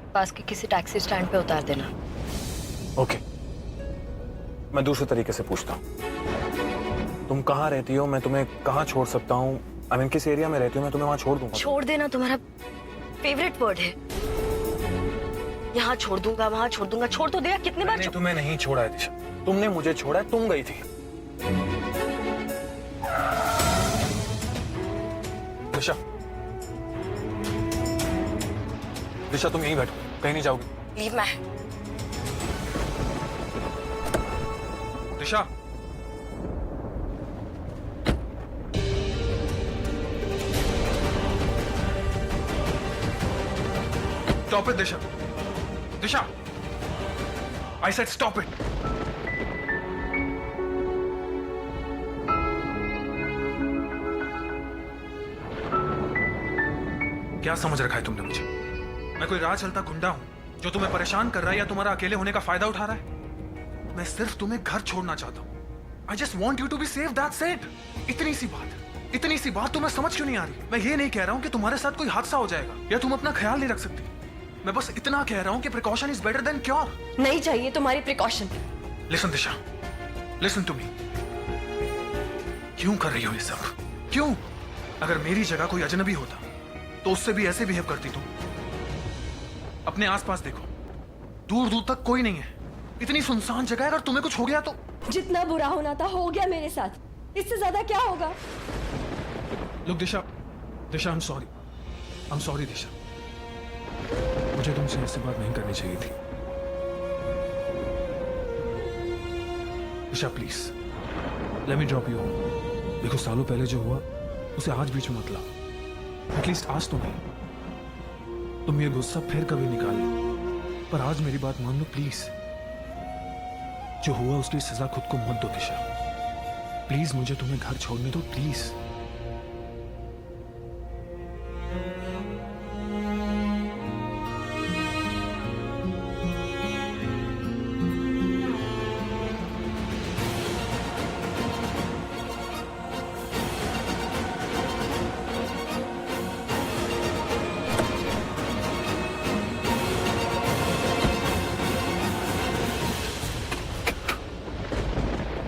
पास के किसी taxi stand पे उतार देना। ओके, मैं दूसरे तरीके से पूछता हूँ। तुम कहाँ रहती हो, मैं तुम्हें कहाँ छोड़ सकता हूँ? आई मीन किस एरिया में रहती हो, मैं तुम्हें वहाँ छोड़ दूंगा। छोड़ देना तुम्हारा फेवरेट वर्ड है। यहाँ छोड़ दूंगा, वहाँ छोड़ दूंगा, छोड़ तो दिया कितनी बार। तुम्हें नहीं छोड़ा है दिशा, तुमने मुझे छोड़ा है, तुम गई थी। दिशा, दिशा तुम यहीं बैठो, कहीं नहीं जाओगी। लीव मैं। Disha, stop it Disha. Disha, I said stop it. क्या समझ रखा है तुमने मुझे? मैं कोई राह चलता गुंडा हूं जो तुम्हें परेशान कर रहा है या तुम्हारा अकेले होने का फायदा उठा रहा है? मैं सिर्फ तुम्हें घर छोड़ना चाहता हूं। I just want you to be safe, that's it. इतनी सी बात तुम्हें समझ क्यों नहीं आ रही? मैं ये नहीं कह रहा हूं कि तुम्हारे साथ कोई हादसा हो जाएगा या तुम अपना ख्याल नहीं रख सकती। मैं बस इतना कह रहा हूं कि precaution is better than cure. नहीं चाहिए तुम्हारी precaution. Listen Disha, listen to me. क्यों कर रही हो ये सब? क्यों? अगर मेरी जगह कोई अजनबी होता तो उससे भी ऐसे बिहेव करती तुम? अपने आसपास देखो, दूर दूर तक कोई नहीं है। इतनी सुनसान जगह है, अगर तुम्हें कुछ हो गया तो? जितना बुरा होना था हो गया मेरे साथ, इससे ज्यादा क्या होगा? Look Disha, Disha I am sorry Disha. मुझे तुमसे ऐसी बात नहीं करनी चाहिए थी। Disha please let me drop you home. देखो, सालों पहले जो हुआ उसे आज बीच में मत लाओ। एटलीस्ट आज तो नहीं। तुम ये गुस्सा फिर कभी निकाले, पर आज मेरी बात मान लो प्लीज। जो हुआ उसकी सजा खुद को मत दो दिशा। प्लीज मुझे तुम्हें घर छोड़ने दो, प्लीज।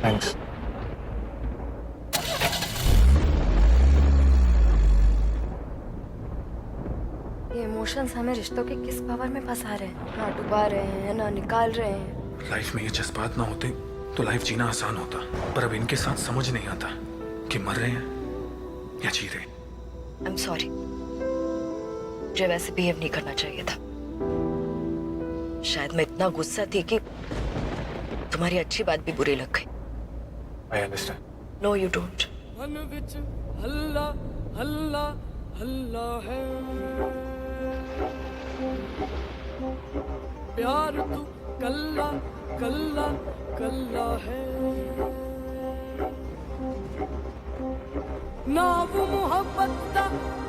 थैंक्स। ये इमोशंस हमें रिश्तों के किस पावर में फंसा रहे हैं? ना डुबा रहे हैं ना निकाल रहे हैं। लाइफ में ये जज्बात ना होते तो लाइफ जीना आसान होता, पर अब इनके साथ समझ नहीं आता कि मर रहे हैं या जी रहे हैं। आई एम सॉरी, मुझे वैसे बिहेव नहीं करना चाहिए था। शायद मैं इतना गुस्सा थी कि तुम्हारी अच्छी बात भी बुरी लग गई। I understand. No, you don't. मन विच हल्ला हल्ला हल्ला है, प्यार तू कल्ला कल्ला कल्ला है, ना वो मोहब्बत दा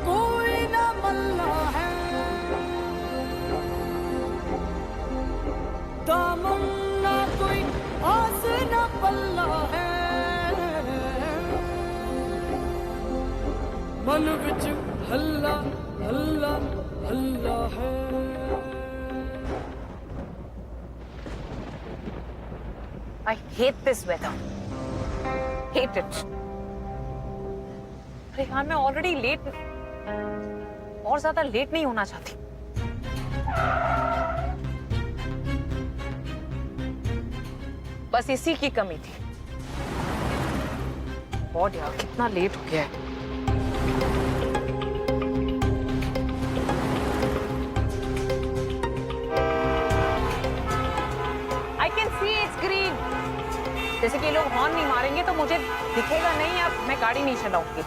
कोई ना मल्ला है, दामन ना कोई आस ना पल्ला है, मन विच हल्ला हल्ला हल्ला है। I hate this weather. Hate it. अरे यार, मैं ऑलरेडी लेट, और ज्यादा लेट नहीं होना चाहती। बस इसी की कमी थी। बहुत यार, कितना लेट हो गया है। I can see it's green. जैसे कि लोग हॉर्न नहीं मारेंगे तो मुझे दिखेगा नहीं, अब मैं गाड़ी नहीं चलाऊंगी।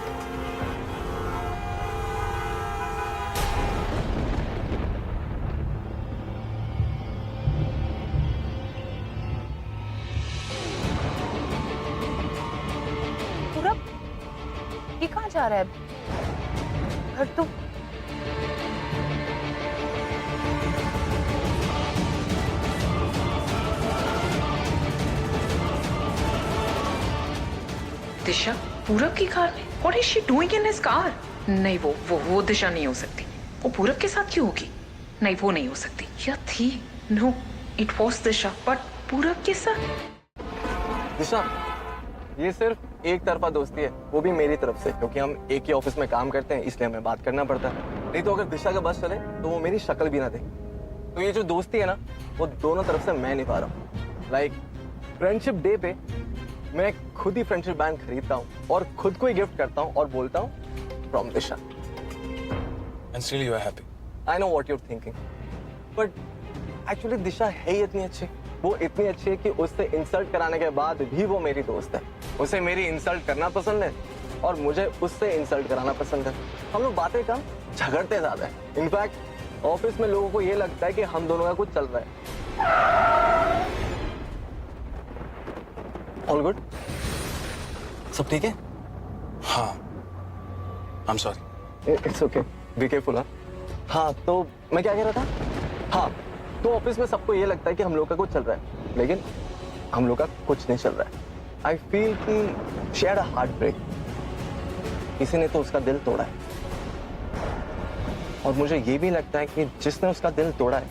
पूरब, ये कहाँ जा रहा है? घर तो दिशा पूरब की कार में? What is she doing in his car? नहीं, वो दिशा नहीं हो सकती। वो पूरब के साथ क्यों होगी? नहीं वो नहीं हो सकती। या थी, no it was Disha, but Purab के साथ। दिशा, ये सिर्फ एक तरफा दोस्ती है, वो भी मेरी तरफ से, क्योंकि हम एक ही ऑफिस में काम करते हैं इसलिए हमें बात करना पड़ता है। नहीं तो अगर दिशा का बस चले तो वो मेरी शक्ल भी ना दे। तो ये जो दोस्ती है ना, वो दोनों तरफ से मैं निभा रहा हूँ। लाइक फ्रेंडशिप डे पे मैं खुद ही फ्रेंडशिप बैंड खरीदता हूँ और खुद को ही गिफ्ट करता हूँ और बोलता हूँ from Disha. And still you are happy. I know what you're thinking, but actually Disha है ही इतनी अच्छी। वो इतनी अच्छी है कि उससे इंसल्ट कराने के बाद भी वो मेरी दोस्त है। उसे मेरी इंसल्ट करना पसंद है और मुझे उससे इंसल्ट कराना पसंद है। हम लोग बातें कम, झगड़ते ज्यादा है। इनफैक्ट ऑफिस में लोगों को ये लगता है कि हम दोनों का कुछ चल रहा है। All good? सब ठीक है? हाँ, I'm sorry. It's okay, be careful. हाँ, तो मैं क्या कह रहा था? हाँ, तो ऑफिस में सबको ये लगता है कि हम लोग का कुछ चल रहा है, लेकिन हम लोग का कुछ नहीं चल रहा है। आई फील कि she had a heart break. किसी ने तो उसका दिल तोड़ा है, और मुझे ये भी लगता है कि जिसने उसका दिल तोड़ा है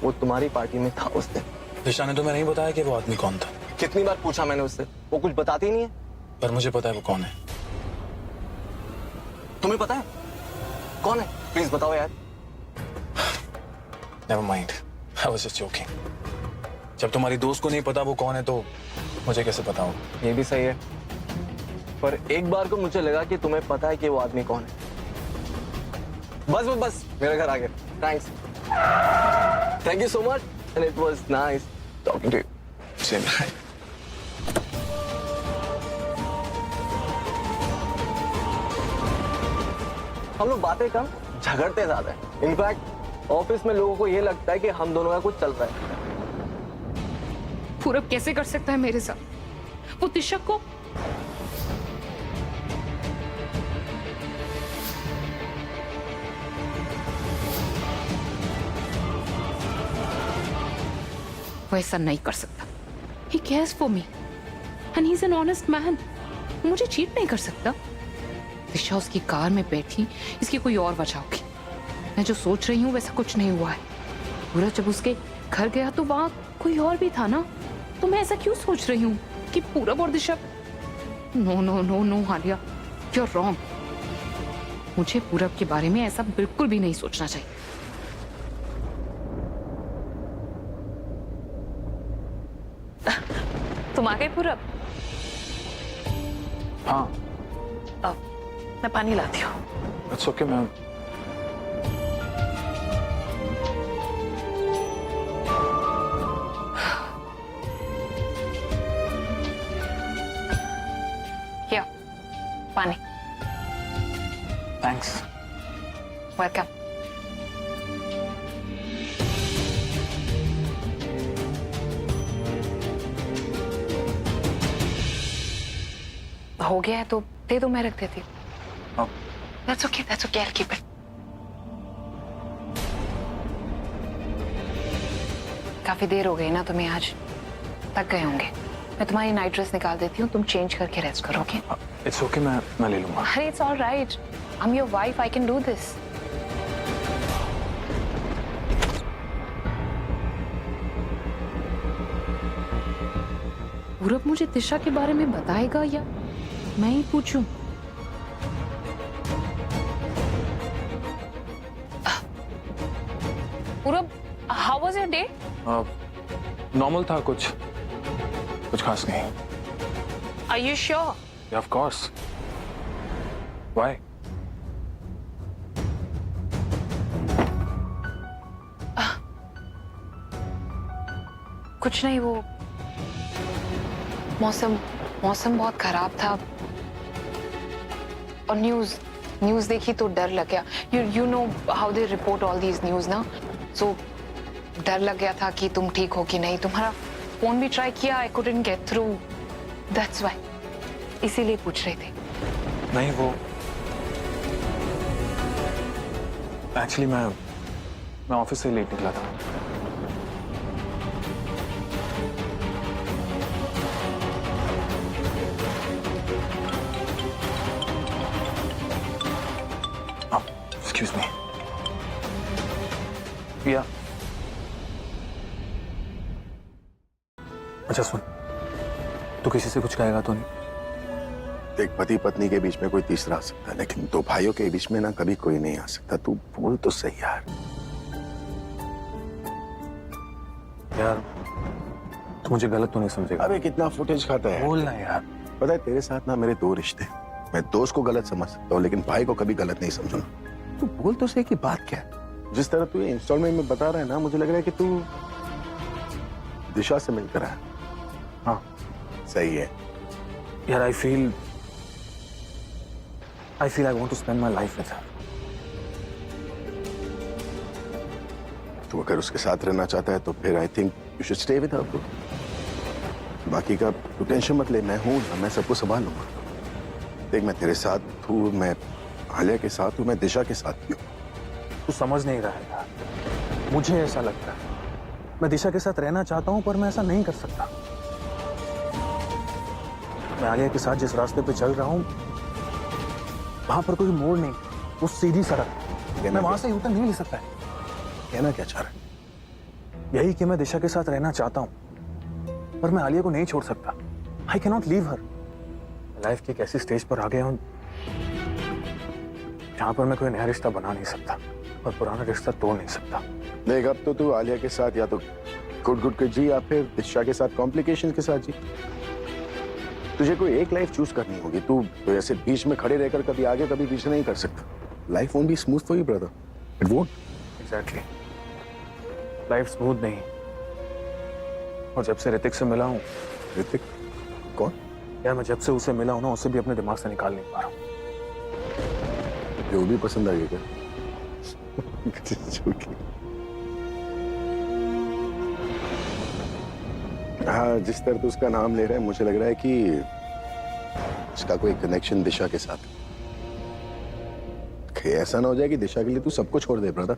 वो तुम्हारी पार्टी में था उस दिन। दिशा ने तुम्हें नहीं बताया कि वो आदमी कौन था? कितनी बार पूछा मैंने उससे, वो कुछ बताती ही नहीं है। पर मुझे पता है वो कौन है। तुम्हें पता है कौन है? प्लीज बताओ यार। Never mind. I was just joking. जब तुम्हारी दोस्त को नहीं पता वो कौन है तो मुझे कैसे पता हो? ये भी सही है, पर एक बार को मुझे लगा कि तुम्हें पता है कि वो आदमी कौन है। बस मेरे घर आ गए। Thanks, thank you so much, and it was nice talking to you. Same. हम लोग बातें कम, झगड़ते ज्यादा है। इनफैक्ट ऑफिस में लोगों को ये लगता है कि हम दोनों का कुछ चल रहा है। पूरब कैसे कर सकता है मेरे साथ? वो दिशा को वो ऐसा नहीं कर सकता। He cares for me and he's an honest man. मुझे चीट नहीं कर सकता। दिशा उसकी कार में बैठी, इसकी कोई और वजह होगी। मैं जो सोच रही हूँ वैसा कुछ नहीं हुआ है। पूरा जब उसके घर गया तो वहां कोई और भी था ना, तो मैं ऐसा क्यों सोच रही हूँ कि पूरब और Disha. No no no no Alia, you are wrong. मुझे पूरब के बारे में ऐसा बिल्कुल भी नहीं सोचना चाहिए। तुम आ गए पूरब? हाँ, मैं पानी लाती हूँ। it's okay ma'am. क्या? पानी। Thanks. वेलकम। हो गया है तो दे दो, मैं रख देती हूँ। Oh. That's okay, I'll keep it. काफी देर हो गई ना तुम्हें, आज थक गए होंगे। मैं तुम्हारी नाइट ड्रेस निकाल देती हूँ, तुम चेंज करके रेस्ट करोगे। It's okay, मैं ले लूंगा। अरे it's all right. I'm your wife, I can do this. पूरब मुझे दिशा के बारे में बताएगा या मैं ही पूछूं? पूरब, how was your day? Normal था, कुछ खास नहीं। Are you sure? Yeah, of course. Why? कुछ नहीं, वो मौसम बहुत खराब था और न्यूज़ देखी तो डर लग गया। You know how they report all these news ना, so डर लग गया था कि तुम ठीक हो कि नहीं। तुम्हारा फोन भी ट्राई किया, I couldn't get through. That's why. इसीलिए पूछ रही थी। नहीं, वो एक्चुअली मैं ऑफिस से लेट निकला था। Excuse me. या अच्छा सुन, तू किसी से कुछ कहेगा तो नहीं? एक पति पत्नी के बीच में कोई तीसरा आ सकता है, लेकिन दो भाइयों के बीच में ना कभी कोई नहीं आ सकता। तू बोल तो सही यार। यार तू मुझे गलत तो नहीं समझेगा? अबे कितना फुटेज खाता है। बोलना यार। पता है तेरे साथ ना मेरे दो रिश्ते, मैं दोस्त को गलत समझ सकता हूँ लेकिन भाई को कभी गलत नहीं समझूंगा। तू बोल तो सही कि बात क्या है। जिस तरह तू ये इंस्टॉलमेंट में बता रहा है ना, मुझे लग रहा है कि तू दिशा से मिलकर आया। हाँ सही है यार, I feel I want to spend my life with her. तू अगर उसके साथ रहना चाहता है तो फिर I think you should stay with her. बाकी का तू टेंशन मत ले, मैं हूं ना, मैं सबको संभाल लूंगा। देख मैं तेरे साथ हूँ, मैं आलिया के साथ हूँ, मैं दिशा के साथ भी हूँ। तू समझ नहीं रहा है यार, मुझे ऐसा लगता है मैं दिशा के साथ रहना चाहता हूं पर मैं ऐसा नहीं कर सकता। मैं आलिया के साथ जिस रास्ते पे चल रहा हूं वहां पर कोई मोड़ नहीं, वो सीधी सड़क है। मैं वहां से यूटर्न नहीं ले सकता है। कहना क्या चाह रहा है? यही कि मैं दिशा के साथ रहना चाहता हूं पर मैं आलिया को नहीं छोड़ सकता। I can not leave her. Life की एक ऐसी स्टेज पर आ गया हूं जहां पर मैं कोई नया रिश्ता बना नहीं सकता और पुराना रिश्ता तोड़ नहीं सकता। देख अब तो तू आलिया के साथ या तो गुड के जी या फिर दिशा के साथ कॉम्प्लिकेशन के साथ जी। तुझे कोई एक लाइफ चूज करनी होगी। तू तो ऐसे बीच में खड़े रहकर कभी आगे कभी पीछे नहीं कर सकता। Life won't be smooth for you brother, it won't. Exactly, life smooth नहीं। और जब से ऋतिक से मिला हूं, ऋतिक कौन? यार मैं जब से उसे मिला हूं ना, उसे भी अपने दिमाग से निकाल नहीं पा रहा हूं। जो भी पसंद आ गया क्या? हाँ, जिस तरह तू उसका नाम ले रहा है मुझे लग रहा है कि इसका कोई कनेक्शन दिशा के साथ। ऐसा ना हो जाए कि दिशा के लिए तू सबको छोड़ दे ब्रदर।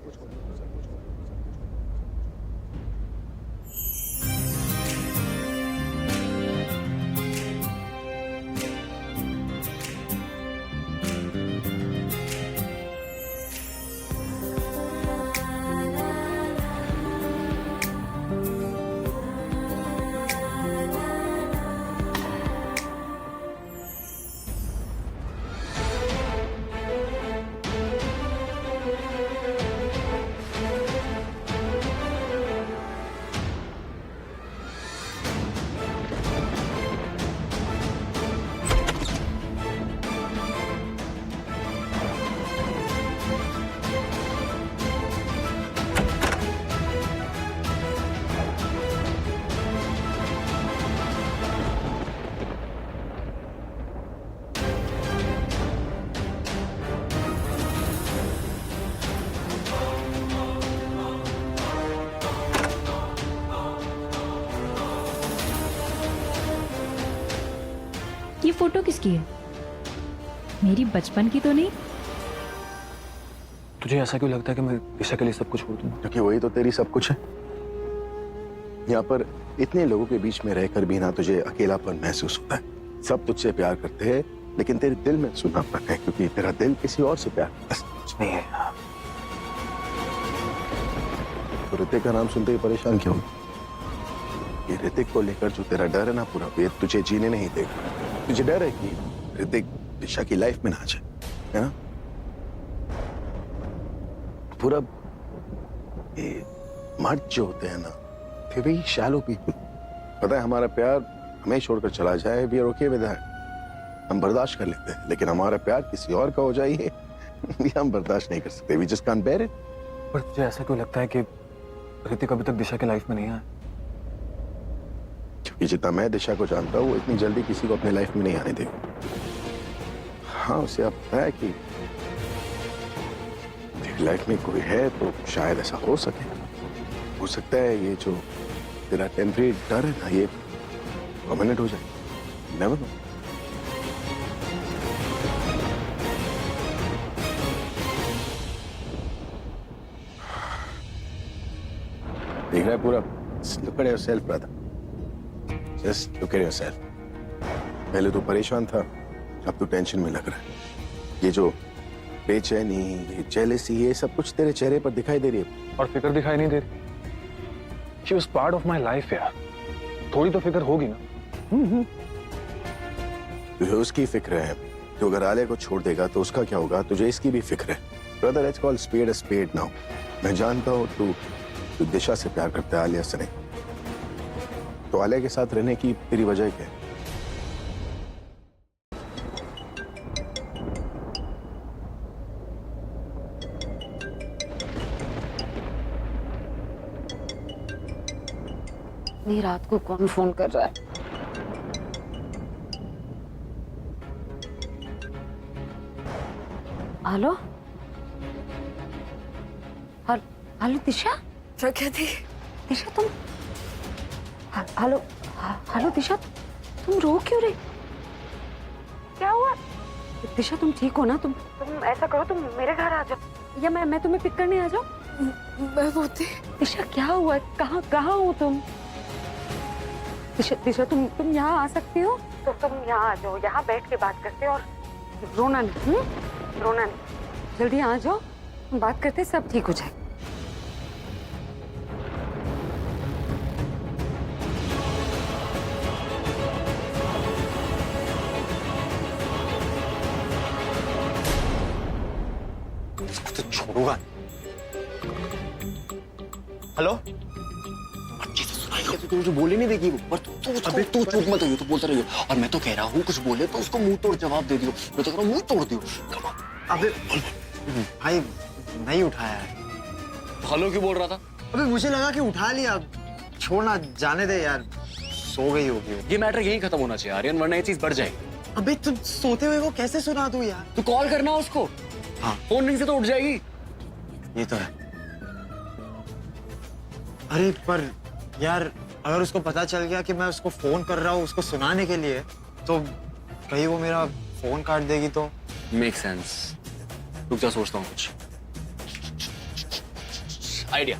ये फोटो किसकी है? मेरी बचपन की तो नहीं? तुझे ऐसा क्यों लगता है कि मैं दिशा के लिए सब कुछ छोड़ दूंगा? क्योंकि वही तो तेरी सब कुछ है। यहाँ पर इतने लोगों के बीच में रहकर भी ना तुझे अकेलापन महसूस होता है। सब तुझसे प्यार करते हैं लेकिन तेरे दिल में सुनापन है क्योंकि तेरा दिल किसी और से प्यार करता है। कुछ नहीं है। तो ऋतिक का नाम सुनते ही परेशान क्यों? ये ऋतिक को लेकर जो तेरा डर है ना, पूरा ये तुझे जीने नहीं देगा। तुझे डर है कि ऋतिक दिशा की लाइफ में ना आ जाए, है ना? पूरा ये मर्द जो होते हैं ना, फिर भी शैलो पीपल। पता है हमारा प्यार हमें छोड़कर चला जाए, we are okay with that, हम बर्दाश्त कर लेते हैं। लेकिन हमारा प्यार किसी और का हो जाए ये हम बर्दाश्त नहीं कर सकते। We just can't bear it. पर तुझे ऐसा क्यों लगता है कि ऋतिक अभी तक दिशा की लाइफ में नहीं आया? क्योंकि जितना मैं दिशा को जानता हूँ वो इतनी जल्दी किसी को अपने लाइफ में नहीं आने देगा। हाँ, उसे अब पता है कि तेरी लाइफ में कोई है तो शायद ऐसा हो सके। हो सकता है ये जो तेरा टेम्परेरी डर है ना, ये परमानेंट हो जाए। Never know. देख रहा है पूरा। Look at yourself, brother. Just look at yourself. पहले तो परेशान था, अब तो टेंशन में लग रहा है। ये जो बेचैनी, ये जेलसी, ये सब कुछ तेरे चेहरे पर दिखाई दे रही है। और फिक्र दिखाई नहीं दे रही। She was part of my life यार। थोड़ी तो फिक्र होगी ना। तुझे उसकी फिक्र है, तो अगर आलिया को छोड़ देगा तो उसका क्या होगा? तुझे इसकी भी फिक्र है। Brother, let's call spade a spade now. मैं जानता हूँ तू दिशा से प्यार करता है, आलिया से नहीं। तो आलिया के साथ रहने की तेरी वजह क्या है? इतनी रात को कौन फोन कर रहा है? हेलो हेलो दिशा। प्रकृति, दिशा तुम हेलो हेलो दिशा, तुम रो क्यों रही? क्या हुआ? दिशा तुम ठीक हो ना? तुम ऐसा करो, तुम मेरे घर आ जाओ या मैं तुम्हें पिक करने आ जाऊं? मैं होती। दिशा क्या हुआ? कहाँ हो तुम? दिशा तुम यहाँ आ सकती हो? तो तुम यहाँ आ जाओ, यहाँ बैठ के बात करते और रोना नहीं। रोना नहीं, जल्दी आ जाओ, बात करते, सब ठीक हो जाए। तो छोड़ूंगा। हेलो, तो मुझे बोले नहीं देगी वो, पर तू चुप मत रहियो, तू बोलता रहियो। और मैं तो कह रहा हूँ कुछ बोले तो उसको मुंह तोड़ जवाब दे दियो। मैं तो कह रहा हूँ मुंह तोड़ दियो। अबे भाई नहीं उठाया है। हेलो क्यों बोल रहा था? अबे मुझे लगा कि उठा लिया। छोड़ना, जाने दे यार, सो गई होगी वो। ये मैटर यहीं खत्म होना चाहिए आर्यन, वरना ये चीज बढ़ जाएगी। अबे तुम सोते हुए को कैसे सुना दूं यार? तू कॉल करना उसको। हाँ। फोन रिंग से तो उठ जाएगी। ये तो है। अरे पर यार, अगर उसको पता चल गया कि मैं उसको फोन कर रहा हूँ उसको सुनाने के लिए, तो कहीं वो मेरा फोन काट देगी तो। Make sense. रुक जा, सोचता हूँ कुछ आइडिया।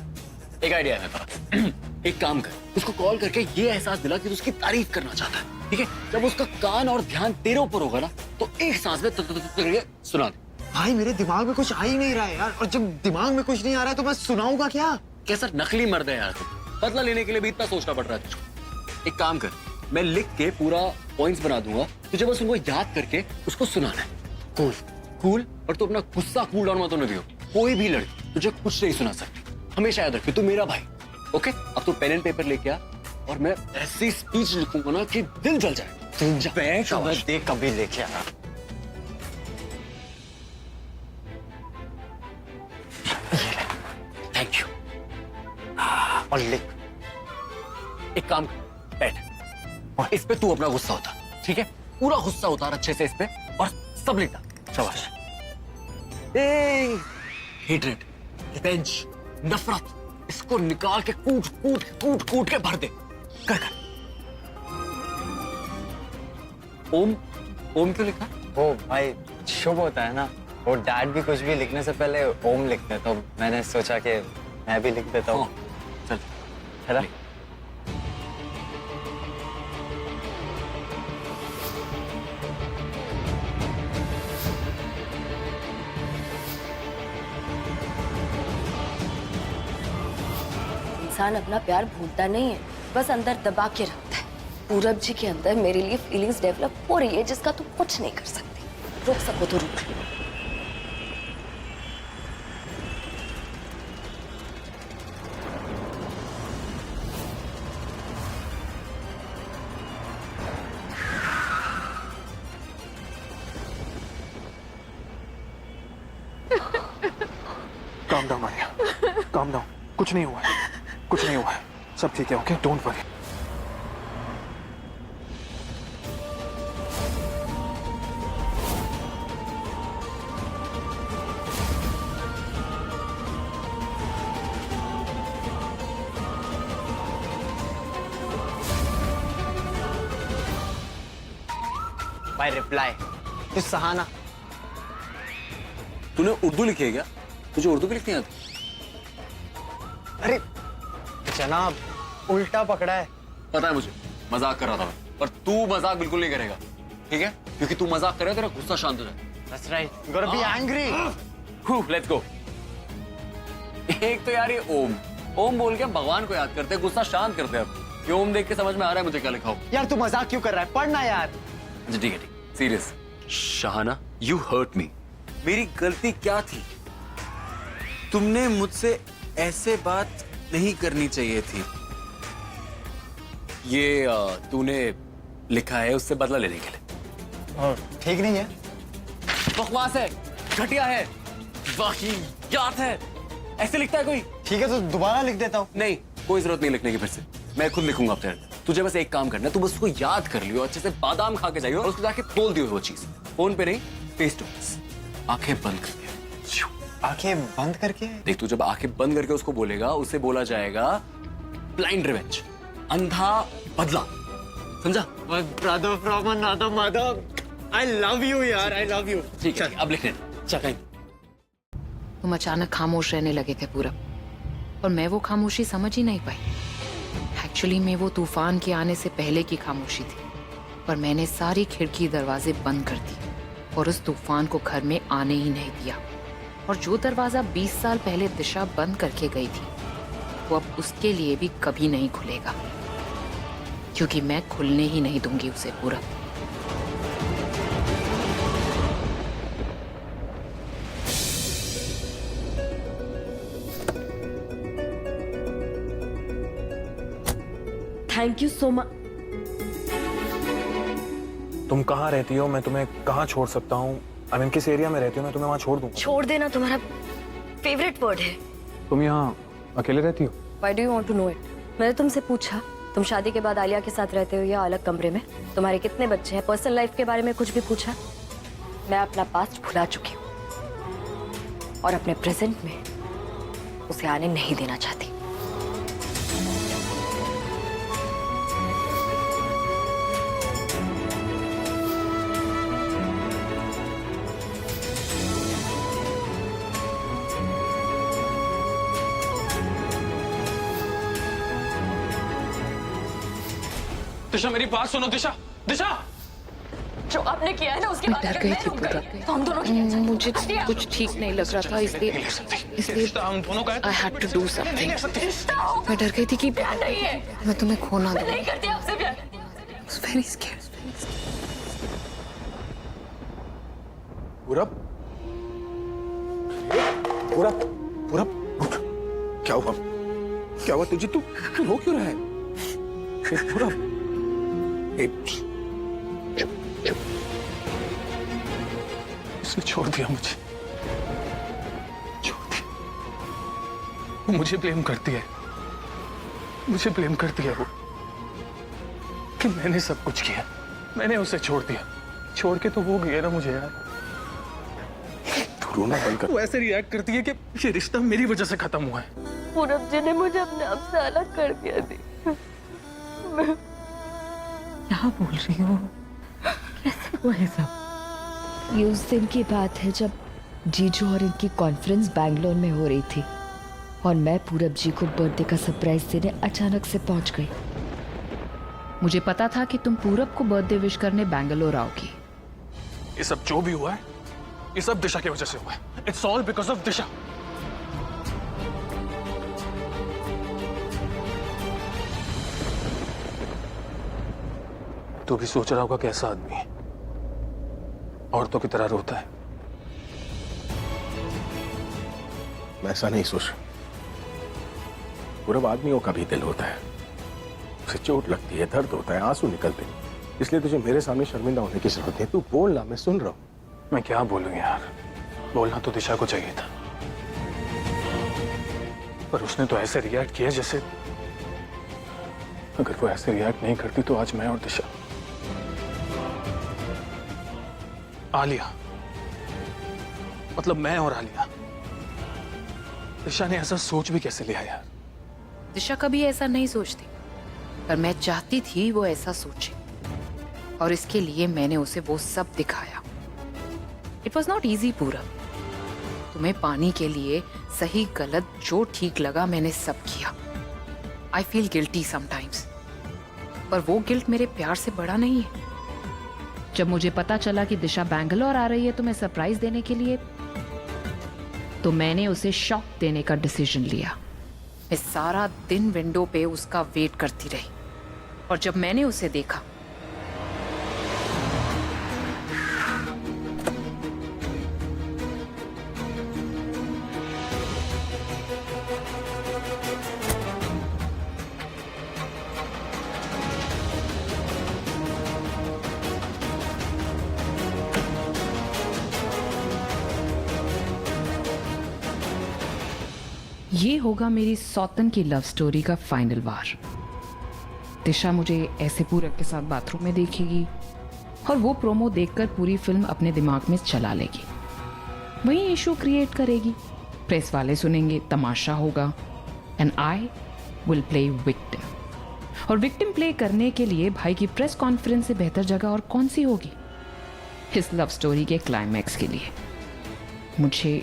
एक आइडिया है मेरे पास। एक काम कर, उसको कॉल करके ये एहसास दिला कि तू उसकी तारीफ करना चाहता है, ठीक है? जब उसका कान और ध्यान तेरे ऊपर होगा ना, तो एक सांस में करके सुना दे। भाई मेरे दिमाग में कुछ आ ही नहीं रहा है यार, और जब दिमाग में कुछ नहीं आ रहा है तो मैं सुनाऊंगा क्या? कैसा नकली मर्द है यार तू। बदला लेने के लिए भी इतना सोचना पड़ रहा है तुझको। एक काम कर, मैं लिख के पूरा पॉइंट्स बना दूंगा, तुझे बस उनको याद करके उसको सुनाना है। Cool cool. और तू अपना गुस्सा कूल डाउन मत होने दियो। कोई भी लड़की तुझे कुछ नहीं सुना सकती, हमेशा याद रखियो, तू मेरा भाई। ओके, अब तू पेन एंड पेपर लेके आ और मैं ऐसी स्पीच लिखूंगा ना कि दिल जल जाए। तुम जा बैठ, मैं देख कभी लेके आ। Thank you. और लिख। एक काम कर, बैठ और इस पे तू अपना गुस्सा उतार, ठीक है? पूरा गुस्सा उतार अच्छे से इस पे और सब लिख डाल। शाबाश। हेट्रेड, रिवेंज, नफरत, इसको निकाल के कूट कूट कूट कूट के भर दे। कर कर। ओम, ओम क्यों लिखा? वो भाई शुभ होता है ना, वो डैड भी कुछ भी लिखने से पहले ओम लिखते हैं, तो मैंने सोचा कि मैं भी लिख देता हूँ। चल, है ना? इंसान अपना प्यार भूलता नहीं है, बस अंदर दबा के रखता है। पूरब जी के अंदर मेरे लिए फीलिंग्स डेवलप हो रही है जिसका तुम कुछ नहीं कर सकती। रोक सको तो रोक लो। Calm down Alia, calm down. कुछ नहीं हुआ है, कुछ नहीं हुआ है, सब ठीक है। Okay, don't worry. Bye reply to Sahana. तूने उर्दू लिखी है क्या? तुझे उर्दू भी लिखनी आती? अरे जनाब, उल्टा पकड़ा है। पता है मुझे, मजाक कर रहा था मैं, पर तू मजाक बिल्कुल नहीं करेगा, ठीक है? क्योंकि तू मजाक करे तेरा गुस्सा शांत हो जाए। That's right. You gotta be angry. Let's go. एक तो यार ये ओम ओम बोल के भगवान को याद करते हैं, गुस्सा शांत करते हैं। अब ये ओम देख के समझ में आ रहा है मुझे क्या लिखा हो। यार तू मजाक क्यों कर रहा है, पढ़ना यार। अच्छा ठीक है, ठीक, serious. Shahana, you hurt me. मेरी गलती क्या थी? तुमने मुझसे ऐसे बात नहीं करनी चाहिए थी। ये तूने लिखा है उससे बदला लेने के लिए। ठीक नहीं है। बकवास है, घटिया है, वाहियात है। ऐसे लिखता है कोई? ठीक है तो दोबारा लिख देता हूँ। नहीं, कोई जरूरत नहीं लिखने की फिर से। मैं खुद लिखूंगा अपने। तुझे बस एक काम करना है, तू बस उसको याद कर लियो, अच्छे से बादाम खा के जाइयो और उसको जाके बोल दियो वो चीज। फोन पे नहीं, फेस टू फेस, आंखें बंद करके। आंखें बंद करके? देख, तू जब आंखें बंद करके उसको बोलेगा, उसे बोला जाएगा ब्लाइंड रिवेंज, अंधा बदला। समझा? My brother from another mother. I love you यार, I love you. ठीक है, अब लिखने चल। तुम अचानक खामोश रहने लगे थे पूरब, और मैं वो खामोशी समझ ही नहीं पाई। एक्चुअली में वो तूफान के आने से पहले की खामोशी थी, पर मैंने सारी खिड़की दरवाजे बंद कर दी और उस तूफान को घर में आने ही नहीं दिया। और जो दरवाजा 20 साल पहले दिशा बंद करके गई थी, वो अब उसके लिए भी कभी नहीं खुलेगा, क्योंकि मैं खुलने ही नहीं दूंगी उसे पूरा। Thank you so much. तुम कहाँ रहती हो, मैं तुम्हें कहाँ छोड़ सकता हूँ? आई मीन किस एरिया में रहती हो, मैं तुम्हें वहाँ छोड़ दूँ। छोड़ देना तुम्हारा फेवरेट वर्ड है। तुम यहाँ अकेले रहती हो? Why do you want to know it? मैंने तुमसे पूछा, तुम शादी के बाद आलिया के साथ रहते हो या अलग कमरे में? तुम्हारे कितने बच्चे हैं? पर्सनल लाइफ के बारे में कुछ भी पूछा? मैं अपना पास्ट भुला चुकी हूँ और अपने प्रेजेंट में उसे आने नहीं देना चाहती। दिशा, मेरी बात सुनो। दिशा, दिशा! जो आपने किया है ना, उसके बाद डर गई थी पूरा। तो हम दोनों की मुझे कुछ ठीक नहीं लग रहा था, इसलिए हम दोनों का I had to do something. मैं डर गई थी कि नहीं है। मैं तुम्हें खोना दूँ। नहीं करती आपसे प्यार। Very scared. पूरब, पूरब, पूरब, उठ। क्या हुआ? क्या हुआ तुझे? तू रो क्यों रहा है? पूरब, चुप, चुप। उसने छोड़ दिया मुझे, छोड़ दिया। वो मुझे ब्लेम करती है, मुझे ब्लेम करती है वो कि मैंने सब कुछ किया, मैंने उसे छोड़ दिया। छोड़ के तो वो गया ना मुझे यार। तू रोना बंद कर। वो ऐसे रिएक्ट करती है कि ये रिश्ता मेरी वजह से खत्म हुआ है। पूरब जी ने मुझे अपने आप से अलग कर दिया थी। क्या बोल रही हो? कैसे हुआ है सब? ये उस दिन की बात है जब जीजू और इनकी कॉन्फ्रेंस बैंगलोर में हो रही थी और मैं पूरब जी को बर्थडे का सरप्राइज देने अचानक से पहुंच गई। मुझे पता था कि तुम पूरब को बर्थडे विश करने बैंगलोर आओगी। ये सब जो भी हुआ है, ये सब दिशा की वजह से हुआ है। इट्स ऑल बिकॉज ऑफ दिशा। तू भी सोच रहा होगा कैसा आदमी है, औरतों की तरह रोता है। मैं ऐसा नहीं सोच रहा। पूरब, आदमियों का भी दिल होता है, उसे चोट लगती है, दर्द होता है, आंसू निकलते हैं। इसलिए तुझे मेरे सामने शर्मिंदा होने की जरूरत है। तू बोल ना, मैं सुन रहा हूं। मैं क्या बोलूं यार, बोलना तो दिशा को चाहिए था, पर उसने तो ऐसे रिएक्ट किया जैसे अगर वो ऐसे रिएक्ट नहीं करती तो आज मैं और दिशा, आलिया, मतलब मैं और आलिया, दिशा ने ऐसा सोच भी कैसे लिया यार? दिशा कभी ऐसा नहीं सोचती, पर मैं चाहती थी वो ऐसा सोचे, और इसके लिए मैंने उसे वो सब दिखाया। इट वॉज नॉट ईजी पूरा। तुम्हें पाने के लिए सही गलत जो ठीक लगा मैंने सब किया। आई फील गिल्टी समटाइम्स, पर वो गिल्ट मेरे प्यार से बड़ा नहीं है। जब मुझे पता चला कि दिशा बैंगलोर आ रही है तुम्हें सरप्राइज देने के लिए, तो मैंने उसे शॉक देने का डिसीजन लिया। मैं सारा दिन विंडो पे उसका वेट करती रही और जब मैंने उसे देखा ये होगा मेरी सौतन की लव स्टोरी का फाइनल वार। दिशा मुझे ऐसे पूरक के साथ बाथरूम में देखेगी और वो प्रोमो देखकर पूरी फिल्म अपने दिमाग में चला लेगी, वही इशू क्रिएट करेगी, प्रेस वाले सुनेंगे, तमाशा होगा and I will play victim. और विक्टिम प्ले करने के लिए भाई की प्रेस कॉन्फ्रेंस से बेहतर जगह और कौन सी होगी इस लव स्टोरी के क्लाइमैक्स के लिए। मुझे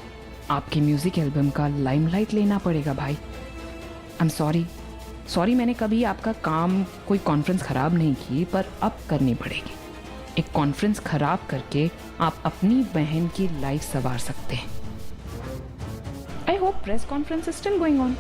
आपकी म्यूजिक एल्बम का लाइमलाइट लेना पड़ेगा भाई। आई एम सॉरी मैंने कभी आपका काम कोई कॉन्फ्रेंस खराब नहीं की, पर अब करनी पड़ेगी। एक कॉन्फ्रेंस खराब करके आप अपनी बहन की लाइफ संवार सकते हैं। I hope press conference is still going on.